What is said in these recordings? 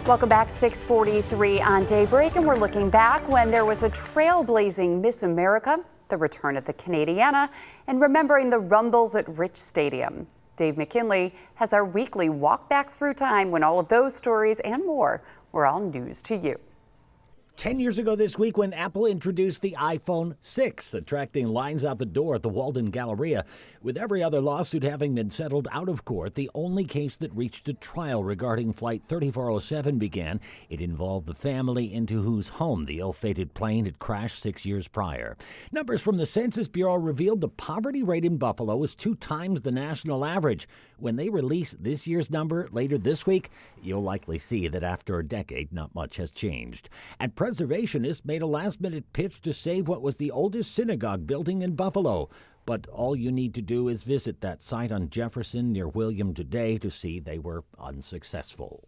Welcome back, 6:43 on Daybreak, and we're looking back when there was a trailblazing Miss America, the return of the Canadiana, and remembering the rumbles at Rich Stadium. Dave McKinley has our weekly walk back through time when all of those stories and more were all news to you. 10 years ago this week when Apple introduced the iPhone 6, attracting lines out the door at the Walden Galleria. With every other lawsuit having been settled out of court, the only case that reached a trial regarding Flight 3407 began. It involved the family into whose home the ill-fated plane had crashed 6 years prior. Numbers from the Census Bureau revealed the poverty rate in Buffalo is 2 times the national average. When they release this year's number later this week, you'll likely see that after a decade, not much has changed. And preservationists made a last-minute pitch to save what was the oldest synagogue building in Buffalo. But all you need to do is visit that site on Jefferson near William today to see they were unsuccessful.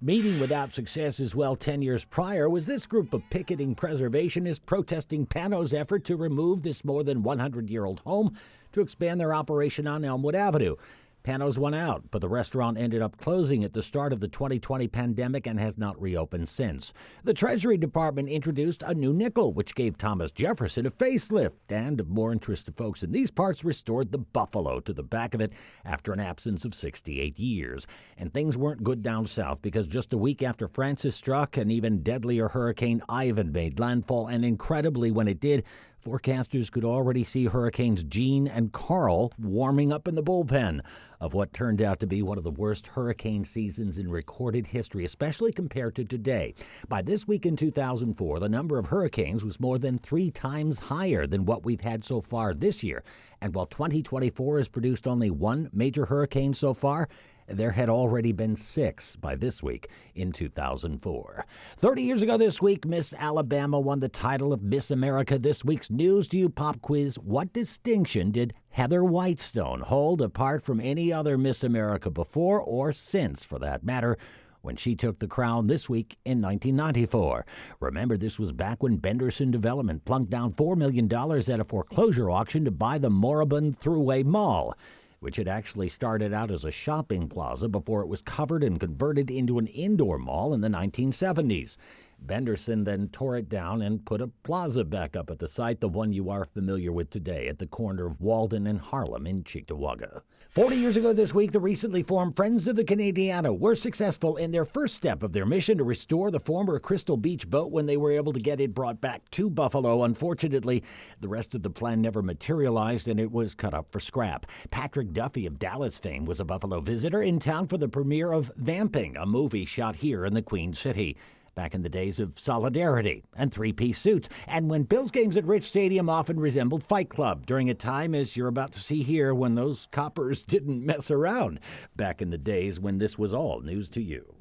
Meeting without success as well 10 years prior was this group of picketing preservationists protesting Pano's effort to remove this more than 100-year-old home to expand their operation on Elmwood Avenue. Pano's won out, but the restaurant ended up closing at the start of the 2020 pandemic and has not reopened since. The Treasury Department introduced a new nickel, which gave Thomas Jefferson a facelift, and of more interest to folks in these parts, restored the Buffalo to the back of it after an absence of 68 years. And things weren't good down south, because just a week after Francis struck, an even deadlier Hurricane Ivan made landfall, and incredibly, when it did, forecasters could already see Hurricanes Jean and Carl warming up in the bullpen of what turned out to be one of the worst hurricane seasons in recorded history, especially compared to today. By this week in 2004, the number of hurricanes was more than 3 times higher than what we've had so far this year. And while 2024 has produced only 1 major hurricane so far, there had already been 6 by this week in 2004. 30 years ago this week, Miss Alabama won the title of Miss America. This week's News to You pop quiz: what distinction did Heather Whitestone hold apart from any other Miss America before, or since for that matter, when she took the crown this week in 1994. Remember, this was back when Benderson Development plunked down $4 million at a foreclosure auction to buy the moribund Thruway Mall, which had actually started out as a shopping plaza before it was covered and converted into an indoor mall in the 1970s. Benderson then tore it down and put a plaza back up at the site, the one you are familiar with today, at the corner of Walden and Harlem in Cheektowaga. 40 years ago this week, the recently formed Friends of the Canadiana were successful in their first step of their mission to restore the former Crystal Beach boat when they were able to get it brought back to Buffalo. Unfortunately, the rest of the plan never materialized, and it was cut up for scrap. Patrick Duffy of Dallas fame was a Buffalo visitor in town for the premiere of Vamping, a movie shot here in the Queen City, back in the days of Solidarity and 3-piece suits, and when Bills games at Rich Stadium often resembled Fight Club during a time, as you're about to see here, when those coppers didn't mess around, back in the days when this was all news to you.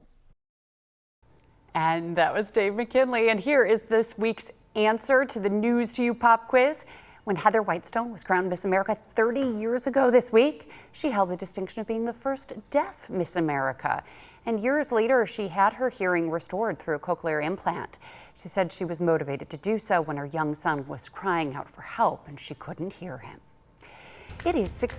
And that was Dave McKinley, and here is this week's answer to the News to You pop quiz. When Heather Whitestone was crowned Miss America 30 years ago this week, she held the distinction of being the first deaf Miss America. And years later, she had her hearing restored through a cochlear implant. She said she was motivated to do so when her young son was crying out for help and she couldn't hear him. It is 6